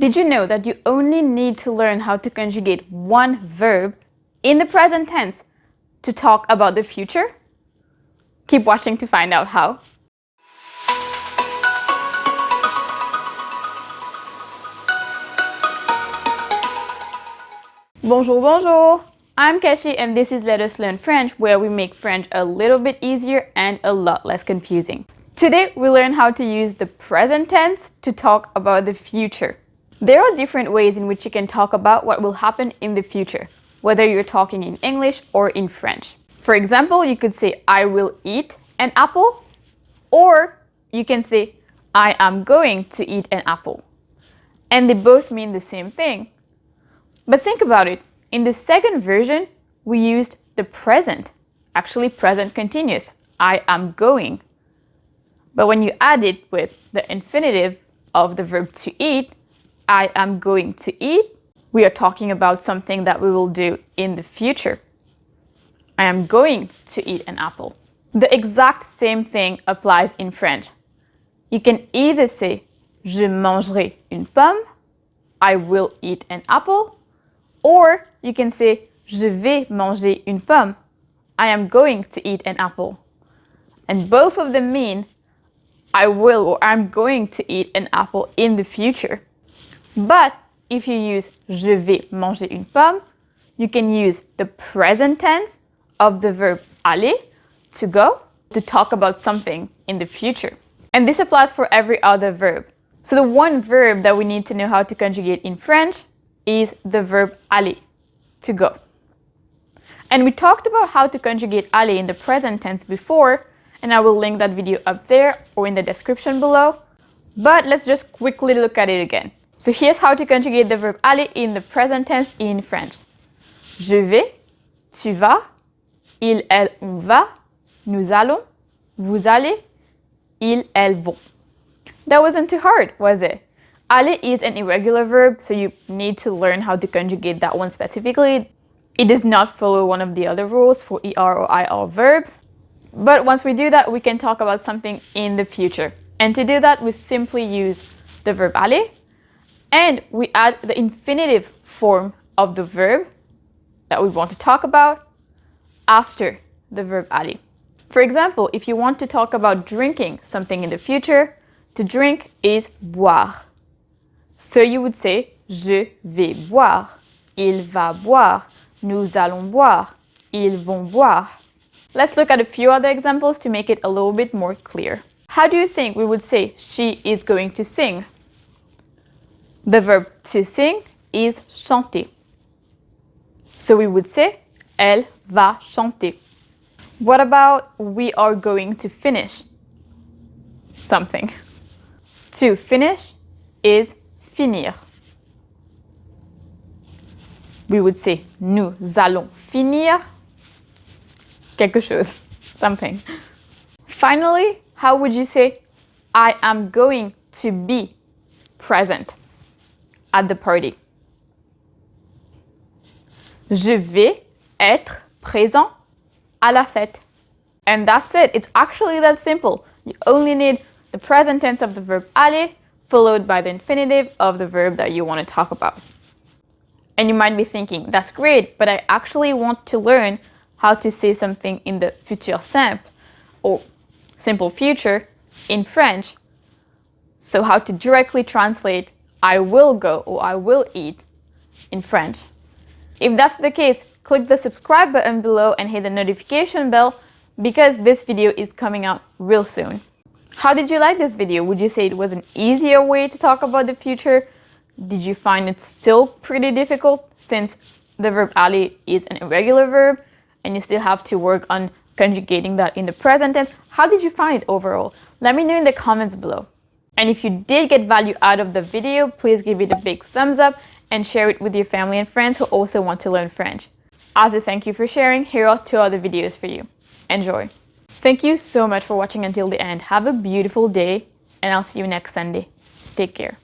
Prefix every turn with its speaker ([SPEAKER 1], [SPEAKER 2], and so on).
[SPEAKER 1] Did you know that you only need to learn how to conjugate one verb in the present tense to talk about the future? Keep watching to find out how. Bonjour, bonjour! I'm Kashi and this is Let Us Learn French, where we make French a little bit easier and a lot less confusing. Today, we learn how to use the present tense to talk about the future. There are different ways in which you can talk about what will happen in the future, whether you're talking in English or in French. For example, you could say, I will eat an apple, or you can say, I am going to eat an apple. And they both mean the same thing. But think about it. In the second version, we used the present, actually present continuous. I am going. But when you add it with the infinitive of the verb to eat, I am going to eat, we are talking about something that we will do in the future. I am going to eat an apple. The exact same thing applies in French. You can either say, je mangerai une pomme, I will eat an apple, or you can say, je vais manger une pomme, I am going to eat an apple. And both of them mean, I will or I'm going to eat an apple in the future. But if you use je vais manger une pomme, you can use the present tense of the verb aller, to go, to talk about something in the future. And this applies for every other verb. So the one verb that we need to know how to conjugate in French is the verb aller, to go. And we talked about how to conjugate aller in the present tense before, and I will link that video up there or in the description below. But let's just quickly look at it again. So here's how to conjugate the verb aller in the present tense in French. Je vais, tu vas, il, elle, on va, nous allons, vous allez, ils, elles vont. That wasn't too hard, was it? Aller is an irregular verb, so you need to learn how to conjugate that one specifically. It does not follow one of the other rules for ER or IR verbs. But once we do that, we can talk about something in the future. And to do that, we simply use the verb aller, and we add the infinitive form of the verb that we want to talk about after the verb aller. For example, if you want to talk about drinking something in the future, to drink is boire. So you would say, je vais boire, il va boire, nous allons boire, ils vont boire. Let's look at a few other examples to make it a little bit more clear. How do you think we would say she is going to sing? The verb to sing is chanter. So we would say, elle va chanter. What about we are going to finish something? To finish is finir. We would say, nous allons finir quelque chose, something. Finally, how would you say, I am going to be present at the party? Je vais être présent à la fête. And that's it. It's actually that simple. You only need the present tense of the verb aller followed by the infinitive of the verb that you want to talk about. And you might be thinking, that's great, but I actually want to learn how to say something in the futur simple or simple future in French. So how to directly translate I will go or I will eat in French. If that's the case, click the subscribe button below and hit the notification bell because this video is coming out real soon. How did you like this video? Would you say it was an easier way to talk about the future? Did you find it still pretty difficult since the verb aller is an irregular verb and you still have to work on conjugating that in the present tense? How did you find it overall? Let me know in the comments below. And if you did get value out of the video, please give it a big thumbs up and share it with your family and friends who also want to learn French. As a thank you for sharing, here are 2 other videos for you. Enjoy! Thank you so much for watching until the end. Have a beautiful day, and I'll see you next Sunday. Take care.